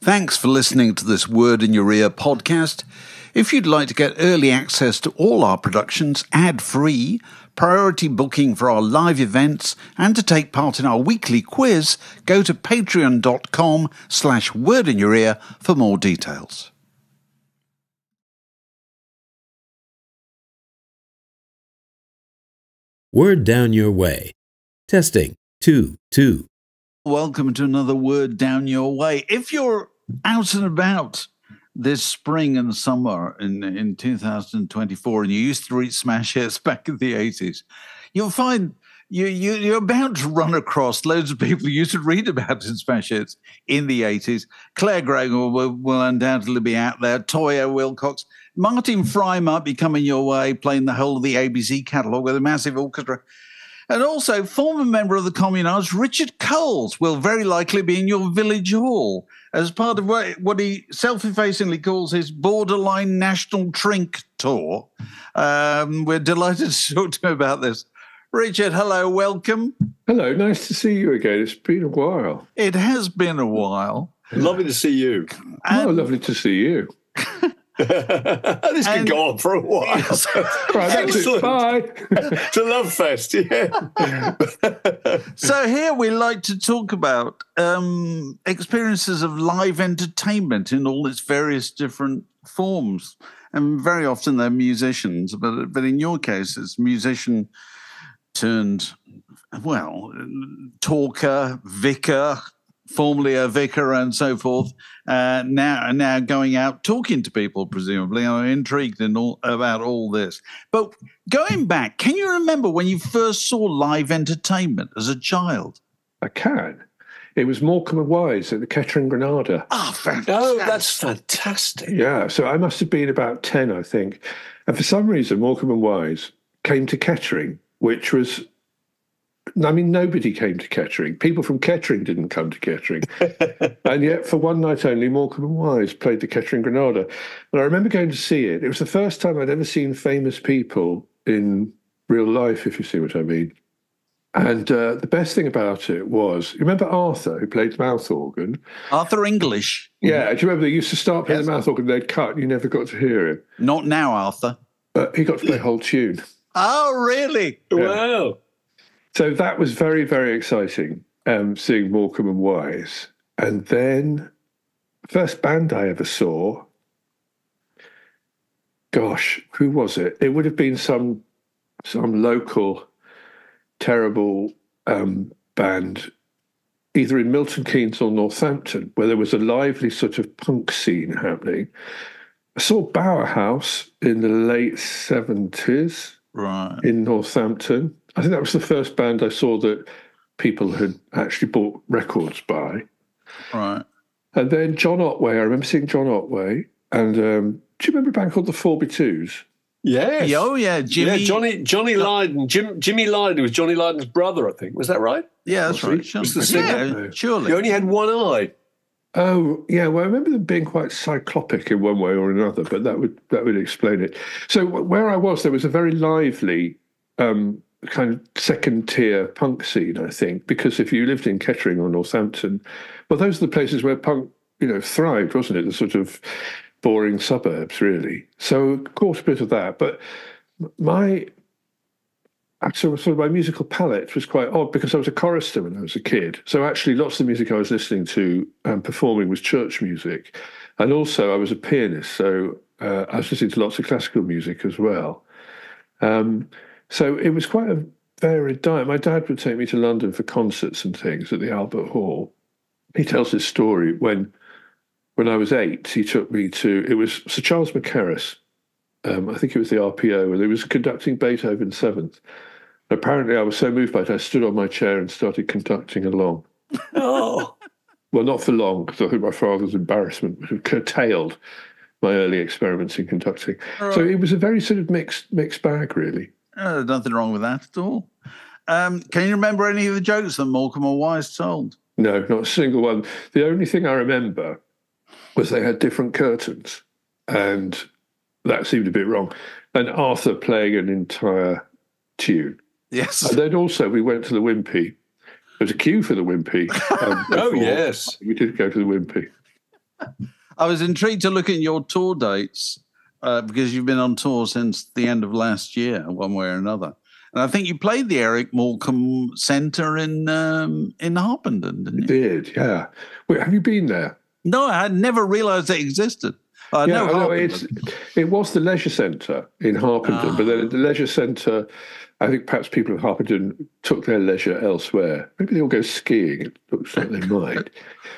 Thanks for listening to this Word in Your Ear podcast. If you'd like to get early access to all our productions ad-free, priority booking for our live events, and to take part in our weekly quiz, go to patreon.com/wordinyourear for more details. Word down your way. Testing 2, 2. Welcome to another Word Down Your Way. If you're out and about this spring and summer in 2024 and you used to read smash hits back in the 80s, you'll find you're about to run across loads of people you used to read about in smash hits in the 80s. Claire Gregor will undoubtedly be out there. Toya Wilcox. Martin Fry might be coming your way, playing the whole of the ABC catalogue with a massive orchestra. And also, former member of the Communards, Richard Coles, will very likely be in your village hall as part of what he self-effacingly calls his Borderline National Trinket tour. We're delighted to talk to him about this. Richard, hello, welcome. Hello, nice to see you again. It's been a while. It has been a while. Lovely to see you. Lovely to see you. This can go on for a while. Yes. Right, excellent. Bye. To Love Fest, yeah. So here we like to talk about experiences of live entertainment in all its various different forms. And very often they're musicians, but in your case it's musician turned, well, talker, vicar, formerly a vicar and so forth, now going out talking to people, presumably. I'm intrigued about all this. But going back, can you remember when you first saw live entertainment as a child? I can. It was Morecambe Wise at the Kettering Granada. Oh, fantastic. Oh, that's fantastic. Yeah, so I must have been about 10, I think. And for some reason, Morecambe Wise came to Kettering, which was... I mean, nobody came to Kettering. People from Kettering didn't come to Kettering. And yet, for one night only, Morecambe Wise played the Kettering Granada. And I remember going to see it. It was the first time I'd ever seen famous people in real life, if you see what I mean. And the best thing about it was, you remember Arthur, who played the mouth organ? Arthur English. Yeah, do you remember they used to start playing the mouth organ, they'd cut, and you never got to hear him? Not now, Arthur. He got to play a whole tune. Oh, really? Yeah. Wow. So that was very, very exciting, seeing Morecambe Wise. And then, first band I ever saw, gosh, who was it? It would have been some local, terrible band, either in Milton Keynes or Northampton, where there was a lively sort of punk scene happening. I saw Bauhaus in the late 70s in Northampton. I think that was the first band I saw that people had actually bought records by. Right. And then John Otway, I remember seeing John Otway. And do you remember a band called the 4x2s? Yes. Oh, yeah. Johnny Lydon. Jimmy Lydon was Johnny Lydon's brother, I think. Was that right? Yeah, that's right. Was the singer? Yeah, surely. He only had one eye. Oh, yeah. Well, I remember them being quite cyclopic in one way or another, but that would explain it. So where I was, there was a very lively kind of second-tier punk scene, I think, because if you lived in Kettering or Northampton, well, those are the places where punk, thrived, wasn't it? The sort of boring suburbs, really. So caught a bit of that. But my musical palette was quite odd because I was a chorister when I was a kid. So actually lots of the music I was listening to and performing was church music. And also I was a pianist, so I was listening to lots of classical music as well. So it was quite a varied diet. My dad would take me to London for concerts and things at the Albert Hall. He tells this story when I was 8, he took me to, it was Sir Charles Mackerras, I think it was the RPO, and he was conducting Beethoven's Seventh. Apparently I was so moved by it, I stood on my chair and started conducting along. Oh. Well, not for long, because I think my father's embarrassment would have curtailed my early experiments in conducting. Right. So it was a very sort of mixed bag, really. There's nothing wrong with that at all. Can you remember any of the jokes that Morecambe Wise told? No, not a single one. The only thing I remember was they had different curtains, and that seemed a bit wrong. And Arthur playing an entire tune. Yes. And then also we went to the Wimpy. There was a queue for the Wimpy. Oh, yes. We did go to the Wimpy. I was intrigued to look at your tour dates because you've been on tour since the end of last year, one way or another. And I think you played the Eric Morecambe Centre in Harpenden, didn't you? Did, yeah. Wait, have you been there? No, I had never realised it existed. It was the Leisure Centre in Harpenden, but then at the Leisure Centre, I think perhaps people of Harpenden took their leisure elsewhere. Maybe they all go skiing. It looks like they might.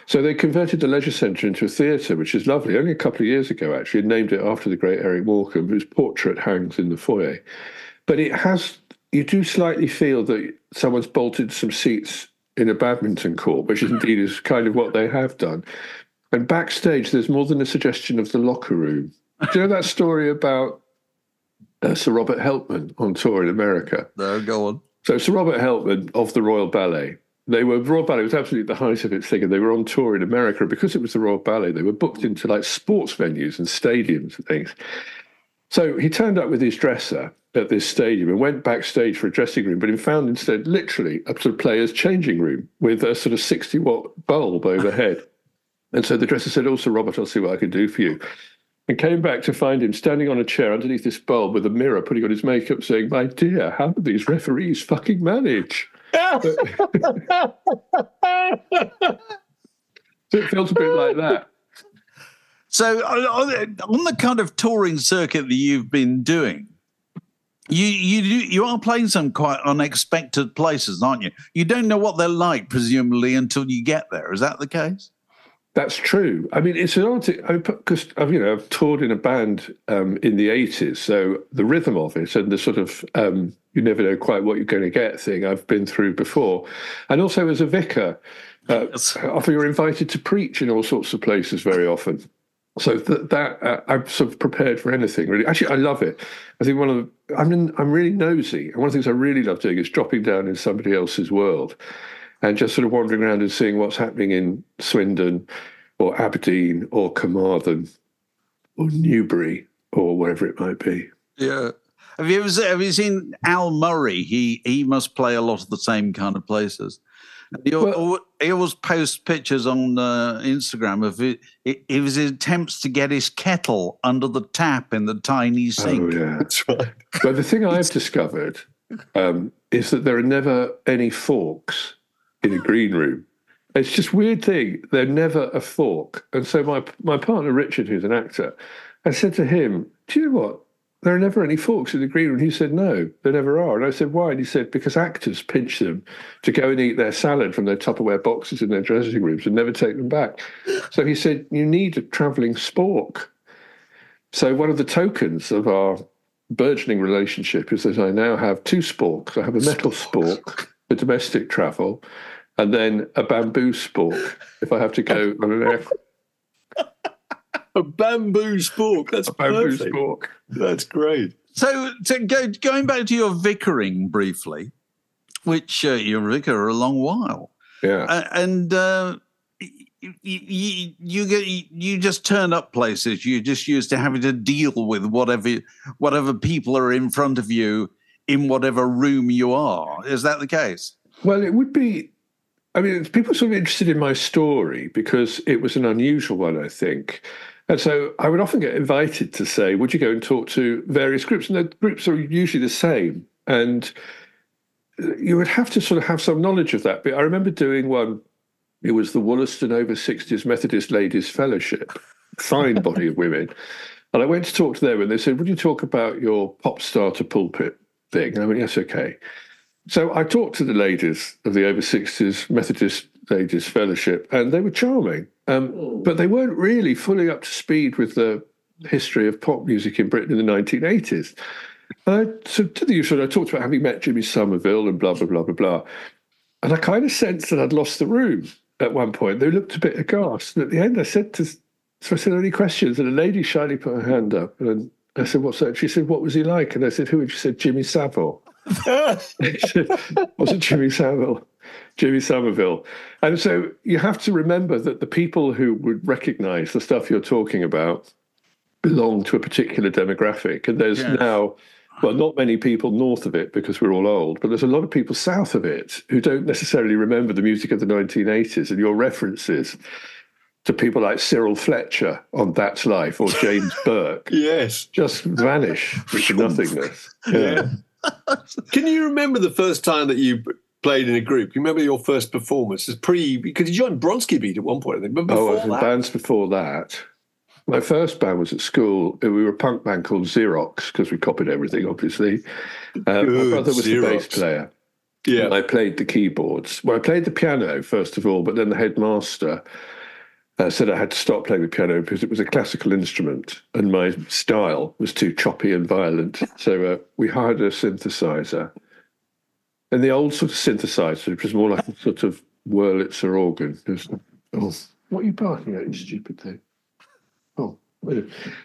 So they converted the Leisure Centre into a theatre, which is lovely. Only a couple of years ago, actually, and named it after the great Eric Morecambe, whose portrait hangs in the foyer. But you do slightly feel that someone's bolted some seats in a badminton court, which indeed is kind of what they have done. And backstage, there's more than a suggestion of the locker room. Do you know that story about Sir Robert Helpmann on tour in America? No, go on. So Sir Robert Helpmann of the Royal Ballet, the Royal Ballet was absolutely the height of its thing, and they were on tour in America. Because it was the Royal Ballet, they were booked into like sports venues and stadiums and things. So he turned up with his dresser at this stadium and went backstage for a dressing room, but he found instead literally a sort of player's changing room with a sort of 60-watt bulb overhead. And so the dresser said, "Oh, Sir Robert, I'll see what I can do for you." And came back to find him standing on a chair underneath this bulb with a mirror, putting on his makeup, saying, "My dear, how do these referees fucking manage?" So it felt a bit like that. So on the kind of touring circuit that you've been doing, you are playing some quite unexpected places, aren't you? You don't know what they're like, presumably, until you get there. Is that the case? That's true. I mean, it's an odd thing, because I've toured in a band in the 80s, so the rhythm of it and the sort of you never know quite what you're going to get thing I've been through before. And also as a vicar, often you're invited to preach in all sorts of places very often. So that I'm sort of prepared for anything, really. Actually, I love it. I think I'm really nosy. And one of the things I really love doing is dropping down in somebody else's world and just sort of wandering around and seeing what's happening in Swindon or Aberdeen or Carmarthen or Newbury or wherever it might be. Yeah. Have you seen Al Murray? He must play a lot of the same kind of places. He always posts pictures on Instagram of it was his attempts to get his kettle under the tap in the tiny sink. Oh, yeah. That's right. But the thing I've discovered is that there are never any forks in a green room. It's just a weird thing. They're never a fork. And so my partner, Richard, who's an actor, I said to him, "Do you know what? There are never any forks in the green room." He said, "No, there never are." And I said, "Why?" And he said, "Because actors pinch them to go and eat their salad from their Tupperware boxes in their dressing rooms and never take them back." So he said, "You need a travelling spork." So one of the tokens of our burgeoning relationship is that I now have two sporks. I have a metal spork for domestic travel, and then a bamboo spork if I have to go on an aircraft. A bamboo spork. That's a bamboo perfect. spork. That's great. So going back to your vicaring briefly, which you're a vicar a long while. Yeah. You just turn up places. You're just used to having to deal with whatever people are in front of you in whatever room you are. Is that the case? Well, it would be. I mean, people are sort of interested in my story because it was an unusual one, I think. And so I would often get invited to say, "Would you go and talk to various groups?" And the groups are usually the same. And you would have to sort of have some knowledge of that. But I remember doing one. It was the Wollaston Over 60s Methodist Ladies Fellowship, fine body of women. And I went to talk to them and they said, "Would you talk about your pop star to pulpit thing?" And I went, "Yes, okay." So I talked to the ladies of the Over 60s Methodist Ladies Fellowship, and they were charming. But they weren't really fully up to speed with the history of pop music in Britain in the 1980s. So to the usual, I talked about having met Jimmy Somerville and blah, blah, blah, blah, blah. And I kind of sensed that I'd lost the room at one point. They looked a bit aghast. And at the end, I said, "Any questions?" And a lady shyly put her hand up. And I said, "What's that?" She said, "What was he like?" And I said, "Who?" And she said, "Jimmy Savile." She said, "Wasn't Jimmy Savile? Jimmy Somerville." And so you have to remember that the people who would recognise the stuff you're talking about belong to a particular demographic. And there's now, well, not many people north of it because we're all old, but there's a lot of people south of it who don't necessarily remember the music of the 1980s and your references. to people like Cyril Fletcher on That's Life or James Burke. Yes. Just vanish into nothingness. Yeah. Can you remember the first time that you played in a group? Can you remember your first performance? Because you joined Bronski Beat at one point, I think. But before I was in bands before that. My first band was at school. We were a punk band called Xerox because we copied everything, obviously. My brother was the bass player. Yeah. And I played the keyboards. Well, I played the piano, first of all, but then the headmaster said I had to stop playing the piano because it was a classical instrument and my style was too choppy and violent. So we hired a synthesizer. And the old sort of synthesizer, which was more like a sort of Wurlitzer organ. What are you barking at, you stupid thing? Oh,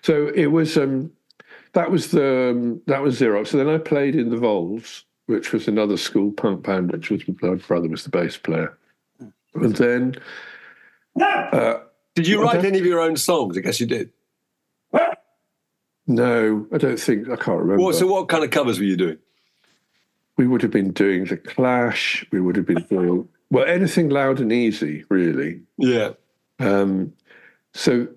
so it was that was Xerox. So then I played in the Vols, which was another school punk band, which was my brother was the bass player. And then did you write any of your own songs? I guess you did. No, I don't think. I can't remember. So what kind of covers were you doing? We would have been doing The Clash. We would have been doing anything Loud and Easy, really. Yeah. So.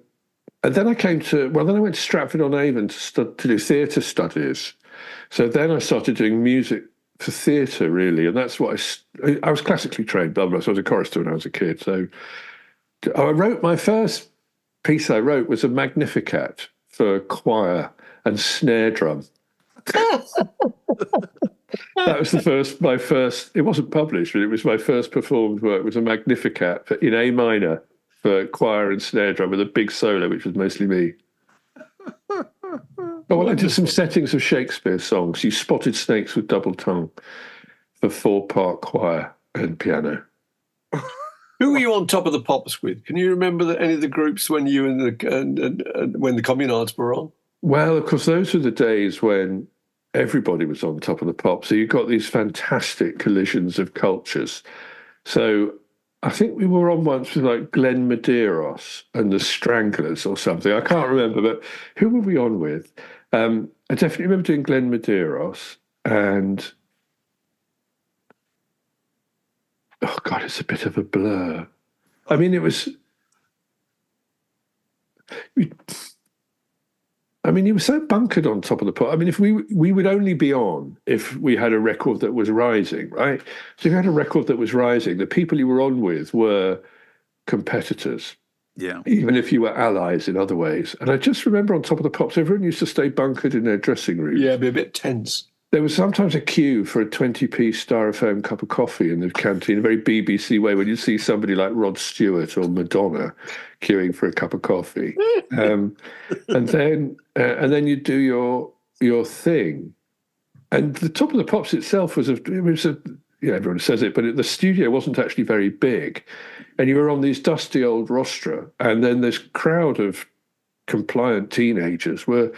And then I went to Stratford-on-Avon to do theatre studies. So then I started doing music for theatre, really. And that's what I was classically trained, so I was a chorister when I was a kid. So my first piece I wrote was a Magnificat for choir and snare drum. That was my first, it wasn't published, but it was my first performed work. It was a Magnificat in A minor, for choir and snare drum with a big solo, which was mostly me. I did some settings of Shakespeare songs. You Spotted Snakes with Double Tongue for 4-part choir and piano. Who were you on Top of the Pops with? Can you remember any of the groups when you and when the Communards were on? Well, of course, those were the days when everybody was on Top of the Pops. So you got these fantastic collisions of cultures. So I think we were on once with like Glenn Medeiros and the Stranglers or something. I can't remember, but who were we on with? I definitely remember doing Glenn Medeiros and... Oh, God, it's a bit of a blur. I mean, it was... he was so bunkered on Top of the Pot. I mean, if we would only be on if we had a record that was rising, right? So if you had a record that was rising, the people you were on with were competitors. Yeah. Even if you were allies in other ways. And I just remember on Top of the Pops, everyone used to stay bunkered in their dressing rooms. Yeah, be a bit tense. There was sometimes a queue for a 20p styrofoam cup of coffee in the canteen, a very BBC way, when you see somebody like Rod Stewart or Madonna queuing for a cup of coffee. And then you do your thing. And the Top of the Pops itself everyone says it, but the studio wasn't actually very big. And you were on these dusty old rostra, and then this crowd of compliant teenagers were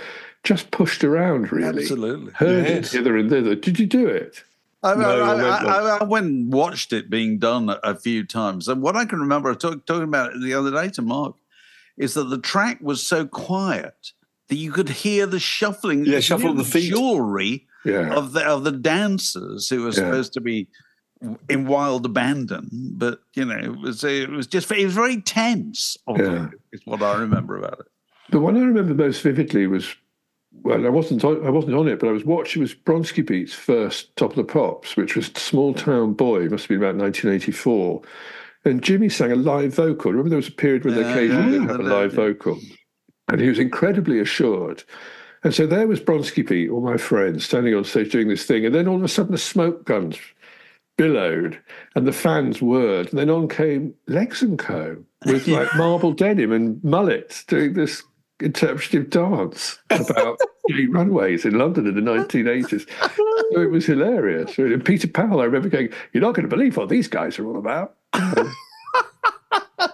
just pushed around, really. Absolutely. Herded hither and thither. Did you do it? I went and watched it being done a few times. And what I can remember, I talking about it the other day to Mark, is that the track was so quiet that you could hear the shuffling, shuffle of the feet, jewelry of the dancers who were supposed to be in wild abandon. But it was very tense. Is what I remember about it. The one I remember most vividly was, well, I wasn't on it, but it was Bronski Beat's first Top of the Pops, which was Small Town Boy. It must have been about 1984. And Jimmy sang a live vocal. Remember there was a period when they occasionally didn't have a live vocal. And he was incredibly assured. And so there was Bronski Beat, all my friends, standing on stage doing this thing. And then all of a sudden the smoke guns billowed and the fans whirred. And then on came Legs and Co. with like marble denim and mullets doing this interpretative dance about gay runways in London in the 1980s. So it was hilarious. And Peter Powell, I remember going, "You're not going to believe what these guys are all about."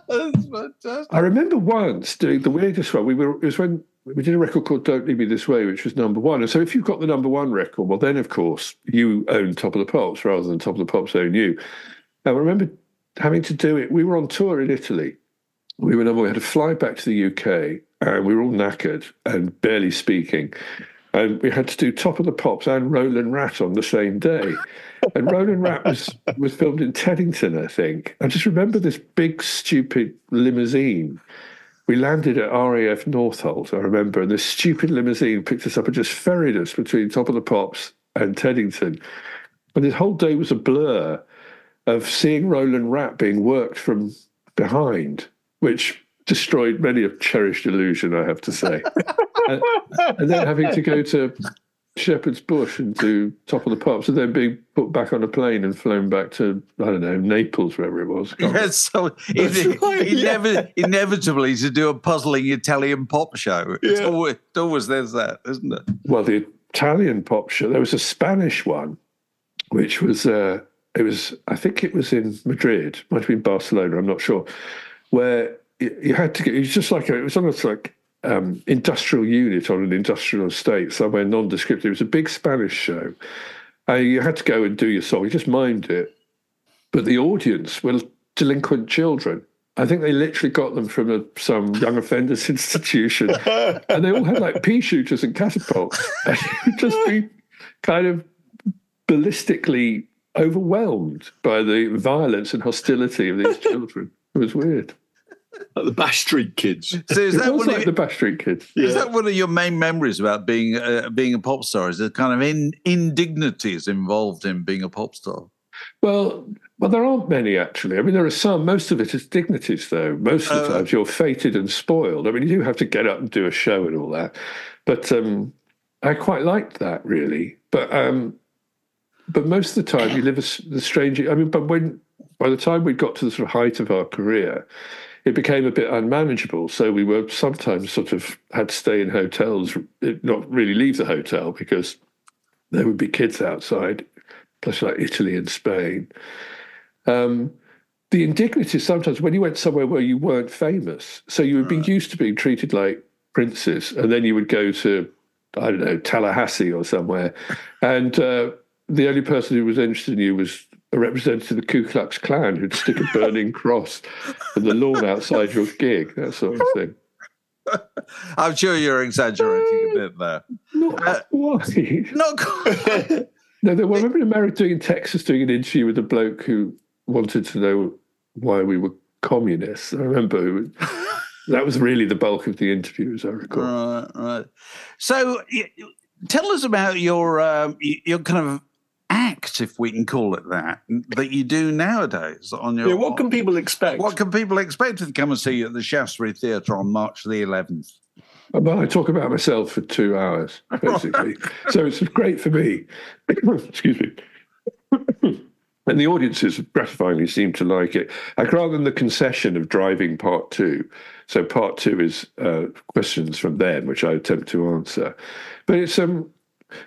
That's fantastic. I remember once doing the weirdest one. It was when we did a record called Don't Leave Me This Way, which was #1. And so if you've got the #1 record, well, then, of course, you own Top of the Pops rather than Top of the Pops own you. Now, I remember having to do it. We were on tour in Italy. We had to fly back to the UK, and we were all knackered and barely speaking. And we had to do Top of the Pops and Roland Rat on the same day. And Roland Rat was filmed in Teddington, I think. I just remember this big, stupid limousine. We landed at RAF Northolt, I remember, and this stupid limousine picked us up and just ferried us between Top of the Pops and Teddington. And this whole day was a blur of seeing Roland Rat being worked from behind, which destroyed many a cherished illusion, I have to say. And then having to go to Shepherd's Bush and do Top of the Pops, and then being put back on a plane and flown back to, I don't know, Naples, wherever it was. Yes, so inevitably to do a puzzling Italian pop show. It's always there's that, isn't it? Well, the Italian pop show, there was a Spanish one, which was, I think it was in Madrid, might have been Barcelona, I'm not sure, where you had to get, it was just like, it was almost like industrial unit on an industrial estate somewhere nondescript. It was a big Spanish show. You had to go and do your song. You just mimed it. But the audience were delinquent children. I think they literally got them from some young offenders institution. And they all had like pea-shooters and catapults. And you'd just be kind of ballistically overwhelmed by the violence and hostility of these children. It was weird. Like the Bash Street Kids. So is that like the Bash Street Kids? Is that one of your main memories about being a pop star? Is there kind of indignities involved in being a pop star? Well, there aren't many actually. I mean, there are some. Most of it is dignities, though. Most of the times you're fated and spoiled. I mean, you do have to get up and do a show and all that. But I quite liked that, really. But most of the time you live the strange. I mean, by the time we got to the sort of height of our career, it became a bit unmanageable. So we were sometimes sort of had to stay in hotels, not really leave the hotel because there would be kids outside, places like Italy and Spain. The indignities sometimes when you went somewhere where you weren't famous, so you would be used to being treated like princes, and then you would go to, I don't know, Tallahassee or somewhere, and the only person who was interested in you was a representative of the Ku Klux Klan who'd stick a burning cross on the lawn outside your gig, that sort of thing. I'm sure you're exaggerating a bit there. Not quite. Not quite. No, I remember in America doing in Texas doing an interview with a bloke who wanted to know why we were communists. I remember that was really the bulk of the interview, as I recall. Right. So tell us about your kind of act, if we can call it that you do nowadays on your. Yeah, what can people expect? What can people expect to come and see you at the Shaftesbury Theatre on March the 11th? Well, I talk about myself for 2 hours, basically. So it's great for me. Excuse me. And the audiences gratifyingly seem to like it. I'd rather than the concession of driving part 2. So part 2 is questions from them, which I attempt to answer. But it's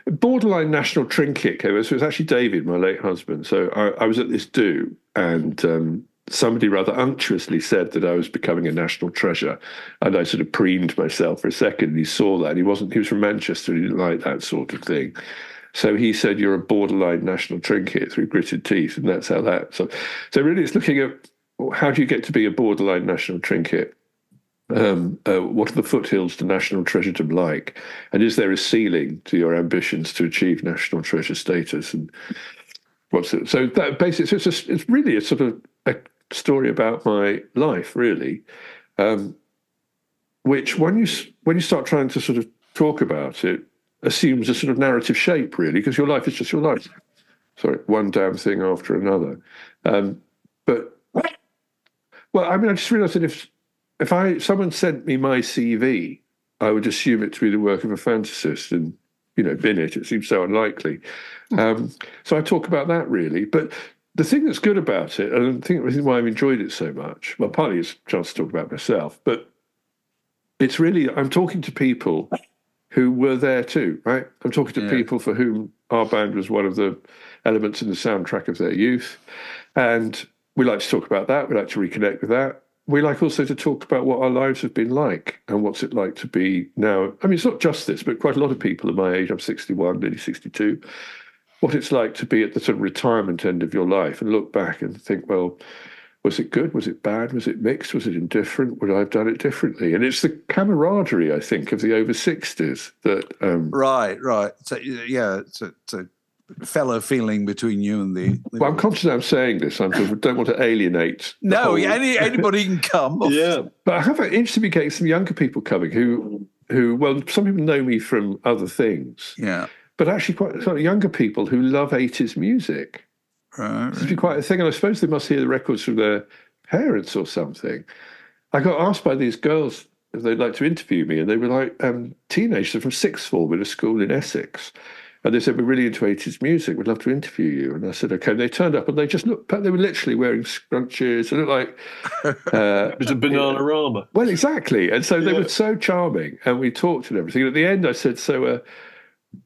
Borderline National Trinket. So it's actually David, my late husband. So I was at this do, and somebody rather unctuously said that I was becoming a national treasure, and I sort of preened myself for a second, and he saw that. He was from Manchester, and he didn't like that sort of thing. So he said, "You're a borderline national trinket," through gritted teeth, and that's how that. So really, it's looking at how do you get to be a borderline national trinket. What are the foothills to national treasuredom like, and is there a ceiling to your ambitions to achieve national treasure status? And what's it? So that basically, it's really a sort of a story about my life, really, which when you start trying to sort of talk about it, assumes a sort of narrative shape, really, because your life is just your life. Sorry, one damn thing after another. But well, I mean, I just realised that if someone sent me my CV, I would assume it to be the work of a fantasist, and bin it. It seems so unlikely. So I talk about that, really. But the thing that's good about it, and I think the reason why I've enjoyed it so much, well, partly it's a chance to talk about myself, but it's really, I'm talking to people who were there too, right? I'm talking to people for whom our band was one of the elements in the soundtrack of their youth. And we like to talk about that. We like to reconnect with that. We like also to talk about what our lives have been like and what's it like to be now. I mean, it's not just this, but quite a lot of people at my age, I'm 61, nearly 62, what it's like to be at the sort of retirement end of your life and look back and think, well, Was it good? Was it bad? Was it mixed? Was it indifferent? Would I have done it differently? And it's the camaraderie, I think, of the over 60s that... Right. So, yeah, it's a fellow feeling between you and the... Well, I'm conscious I'm saying this. I don't want to alienate... No, anybody can come. Yeah. But I have interested in getting some younger people coming who, well, some people know me from other things. Yeah. But actually quite sort of younger people who love 80s music. Right. This would be quite a thing, and I suppose they must hear the records from their parents or something. I got asked by these girls if they'd like to interview me, and they were like teenagers from sixth form in a school in Essex. And they said, we're really into 80s music, we'd love to interview you. And I said, okay. And they turned up and they just looked, they were literally wearing scrunchies. They looked like... it was a Bananarama. Well, exactly. And so they were so charming, and we talked and everything. And at the end I said, so...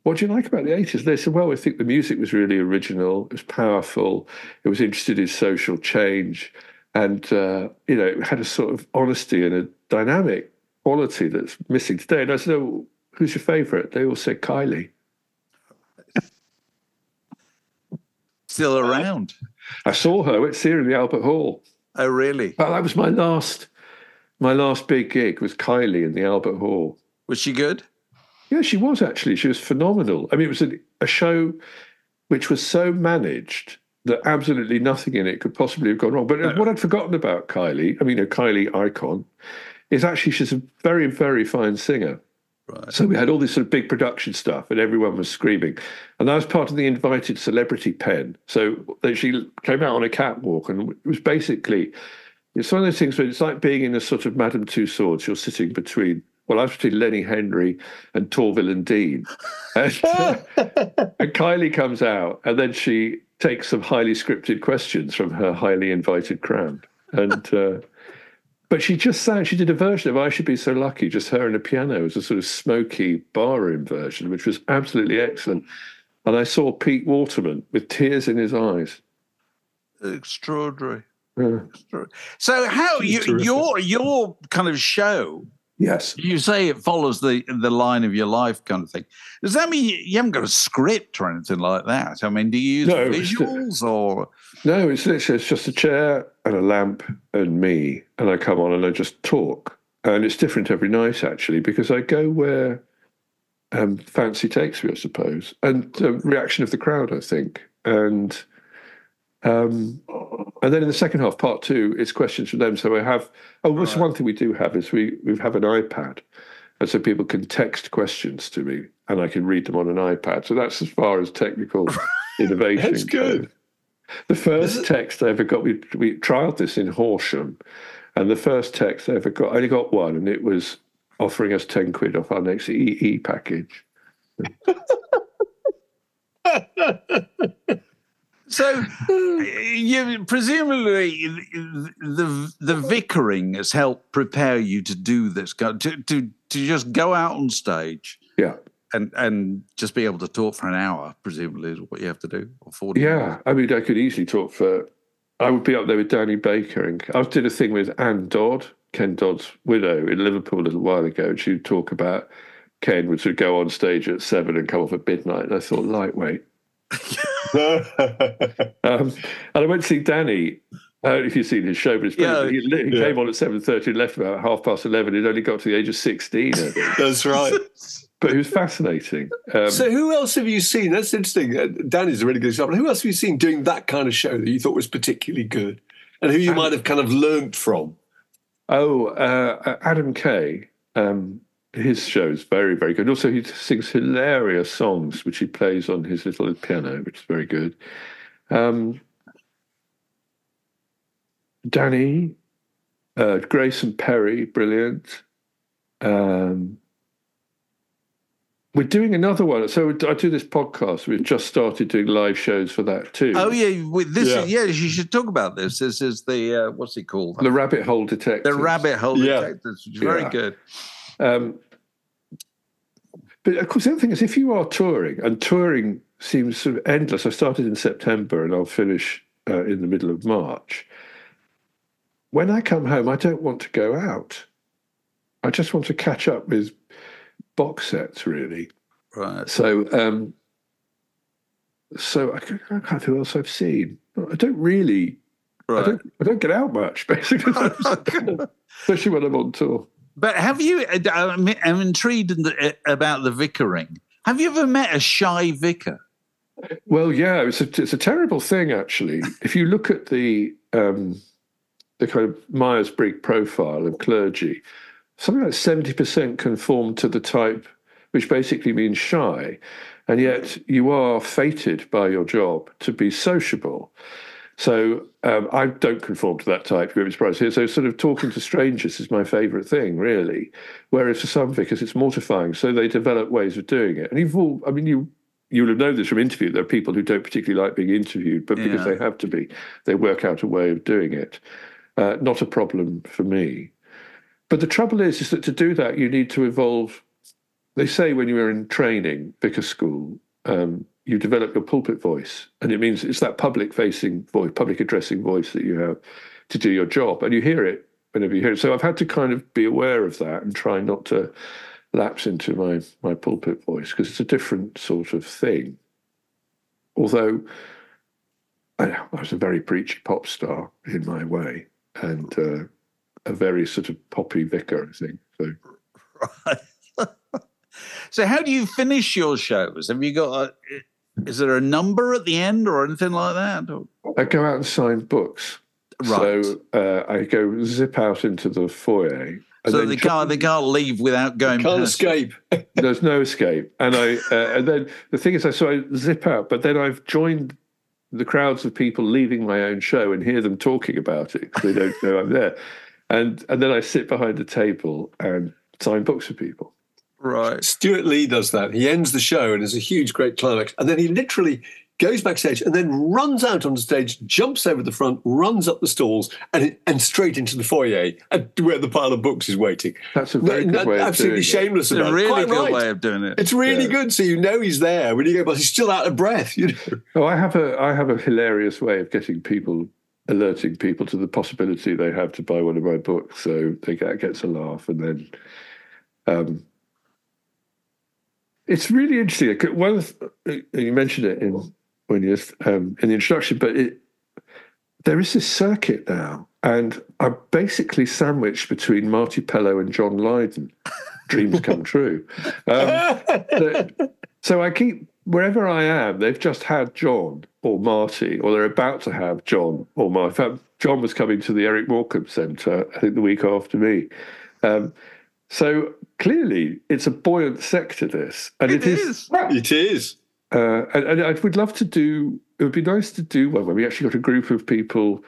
what do you like about the 80s? They said, well, I think the music was really original. It was powerful. It was interested in social change. And, it had a sort of honesty and a dynamic quality that's missing today. And I said, oh, who's your favourite? They all said Kylie. Still around. I saw her. I went to see her in the Albert Hall. Oh, really? Well, that was my last big gig was Kylie in the Albert Hall. Was she good? Yeah, she was actually. She was phenomenal. I mean, it was a show which was so managed that absolutely nothing in it could possibly have gone wrong. But what I'd forgotten about Kylie, I mean, a Kylie icon, is actually she's a very, very fine singer. Right. So we had all this sort of big production stuff and everyone was screaming. And that was part of the invited celebrity pen. So she came out on a catwalk, and it was basically, it's one of those things where it's like being in a sort of Madame Tussauds. You're sitting between... Well, I was between Lenny Henry and Torvill and Dean. And Kylie comes out, and then she takes some highly scripted questions from her highly invited crowd. And but she just sang, she did a version of I Should Be So Lucky, just her and a piano. It was a sort of smoky barroom version, which was absolutely excellent. And I saw Pete Waterman with tears in his eyes. Extraordinary. Yeah. So how your kind of show... Yes. You say it follows the line of your life kind of thing. Does that mean you haven't got a script or anything like that? I mean, do you use visuals or...? No, it's literally, it's just a chair and a lamp and me, and I come on and I just talk. And it's different every night, actually, because I go where fancy takes me, I suppose, and the reaction of the crowd, I think. And then in the second half, part two, it's questions from them. So I have... Right. One thing we do have is we have an iPad, and so people can text questions to me, and I can read them on an iPad. So that's as far as technical innovation That's good. goes. The first text I ever got, we trialled this in Horsham, and the first text I ever got, I only got one, and it was offering us 10 quid off our next EE package. So, you presumably the vicaring has helped prepare you to do this, to just go out on stage, and just be able to talk for an hour. Presumably, is what you have to do, or 40 minutes. I mean, I could easily talk for. I would be up there with Danny Baker, and I did a thing with Anne Dodd, Ken Dodd's widow, in Liverpool a little while ago, and she'd talk about Ken would sort of go on stage at 7 and come off at midnight, and I thought, lightweight. And I went to see Danny. I don't know if you've seen his show, but he came on at 7:30 and left about 11:30. He'd only got to the age of 16. I think. That's right. But he was fascinating. So who else have you seen? That's interesting. Danny's a really good example. Who else have you seen doing that kind of show that you thought was particularly good, and who you might have kind of learnt from? Adam Kay. His show is very, very good. Also, he sings hilarious songs, which he plays on his little piano, which is very good. Danny, Grayson Perry, brilliant. We're doing another one. So I do this podcast. We've just started doing live shows for that too. Oh, yeah. You should talk about this. This is the, what's it called? The Rabbit Hole Detectives. The Rabbit Hole Detectives, which is very good. But of course, the other thing is, if you are touring, and touring seems sort of endless. I started in September and I'll finish in the middle of March. When I come home, I don't want to go out. I just want to catch up with box sets, really. Right. So I can't know who else I've seen. I don't really Right. I don't get out much, basically, especially when I'm on tour. But have you? I'm intrigued about the vicaring. Have you ever met a shy vicar? Well, yeah, it's a terrible thing, actually. If you look at the kind of Myers-Briggs profile of clergy, something like 70% conform to the type, which basically means shy, and yet you are fated by your job to be sociable. So I don't conform to that type, you won't be surprised here. So sort of talking to strangers is my favourite thing, really. Whereas for some vicars, it's mortifying. So they develop ways of doing it. And you'll have known this from interview. There are people who don't particularly like being interviewed, but because they have to be, they work out a way of doing it. Not a problem for me. But the trouble is that to do that, you need to evolve. They say when you are in training, vicar school, you develop your pulpit voice. And it means it's that public-facing voice, public addressing voice that you have to do your job. And you hear it whenever you hear it. So I've had to kind of be aware of that and try not to lapse into my pulpit voice, because it's a different sort of thing. Although I was a very preachy pop star in my way, and a very sort of poppy vicar, I think. So. Right. So how do you finish your shows? Have you got is there a number at the end or anything like that? Or? I go out and sign books. Right. So I go zip out into the foyer. So they can't leave without going. Can't escape. There's no escape. And and then the thing is, I zip out, but then I've joined the crowds of people leaving my own show and hear them talking about it because they don't know I'm there. And then I sit behind a table and sign books for people. Right. Stuart Lee does that. He ends the show and there's a huge, great climax. And then he literally goes backstage and then runs out on the stage, jumps over the front, runs up the stalls and straight into the foyer where the pile of books is waiting. That's a very good way of absolutely doing shameless it. about it. It's a really Quite good right. way of doing it. It's really good, so you know he's there. When you go, but he's still out of breath. You know. Oh, I have a hilarious way of alerting people to the possibility they have to buy one of my books, so they gets a laugh, and then it's really interesting. You mentioned it in the introduction, but there is this circuit now, and I'm basically sandwiched between Marty Pellow and John Lydon. Dreams come true. So I keep, wherever I am, they've just had John or Marty, or they're about to have John or Marty. In fact, John was coming to the Eric Morecambe Centre, I think the week after me. So clearly it's a buoyant sector, this. And it is. It is. And I would love to do, it would be nice to do one where we actually got a group of people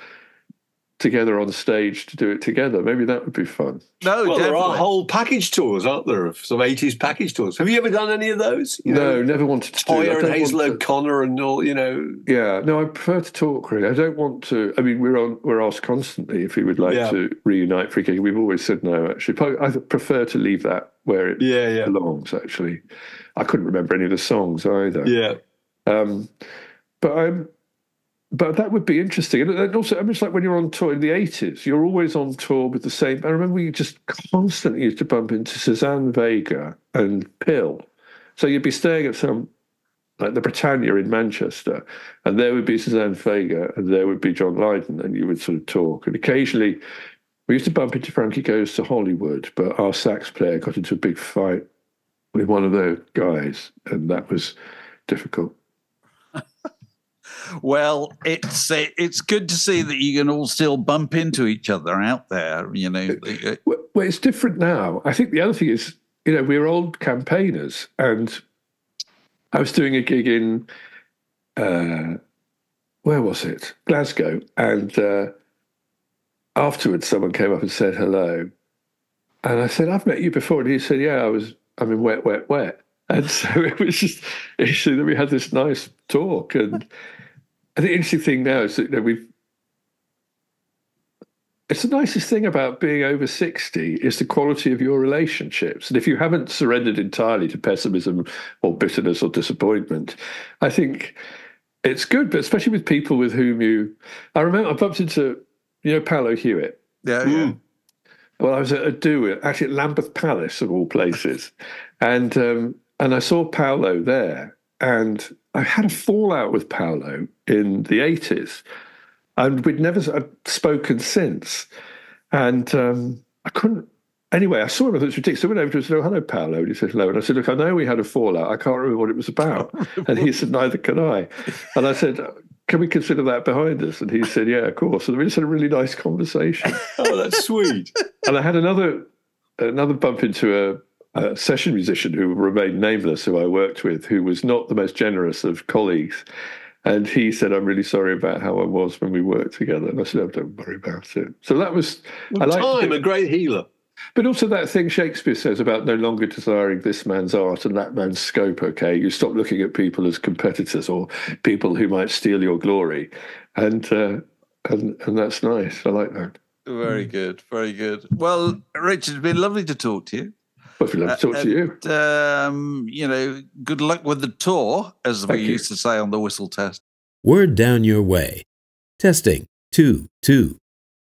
together on stage to do it together. Maybe that would be fun. No, well, definitely. There are whole package tours, aren't there, of some 80s package tours. Have you ever done any of those? No, never wanted to do it. Toyah and Hazel O'Connor and all, you know. Yeah, no, I prefer to talk, really. I don't want to, I mean, we're asked constantly if we would like to reunite for a gig. We've always said no, actually. I prefer to leave that where it belongs, actually. I couldn't remember any of the songs either. Yeah. But that would be interesting. And also, I mean, it's like when you're on tour in the 80s, you're always on tour with the same. I remember we just constantly used to bump into Suzanne Vega and Pill. So you'd be staying at like the Britannia in Manchester, and there would be Suzanne Vega and there would be John Lydon, and you would sort of talk. And occasionally, we used to bump into Frankie Goes to Hollywood, but our sax player got into a big fight with one of those guys, and that was difficult. Well, it's good to see that you can all still bump into each other out there, you know. Well, it's different now. I think the other thing is, you know, we're old campaigners, and I was doing a gig in, where was it? Glasgow, and afterwards someone came up and said hello, and I said, I've met you before, and he said, yeah, I'm in Wet, Wet, Wet. And so it was just interesting that we had this nice talk. And I think the interesting thing now is that, you know, it's the nicest thing about being over 60 is the quality of your relationships. And if you haven't surrendered entirely to pessimism or bitterness or disappointment, I think it's good, but especially with people with whom I remember I bumped into, you know, Paolo Hewitt. Yeah. Well, I was at a do, actually at Lambeth Palace, of all places. And I saw Paolo there, and I had a fallout with Paolo in the 80s. And we'd never spoken since. And I couldn't. Anyway, I saw him. I thought it was ridiculous. So I went over to him and said, "Oh, hello, Paolo." And he said, "Hello." And I said, "Look, I know we had a fallout. I can't remember what it was about." And he said, "Neither can I." And I said, "Can we consider that behind us?" And he said, "Yeah, of course." And we just had a really nice conversation. Oh, that's sweet. And I had another bump into a session musician who remained nameless, who I worked with, who was not the most generous of colleagues. And he said, "I'm really sorry about how I was when we worked together." And I said, "Oh, don't worry about it." So that was... Time, a great healer. But also that thing Shakespeare says about no longer desiring this man's art and that man's scope, okay? You stop looking at people as competitors or people who might steal your glory. And that's nice. I like that. Very good. Very good. Well, Richard, it's been lovely to talk to you. Well, I'd love to talk to you. Good luck with the tour, as we used to say on the whistle test. Word down your way. Testing 2, 2.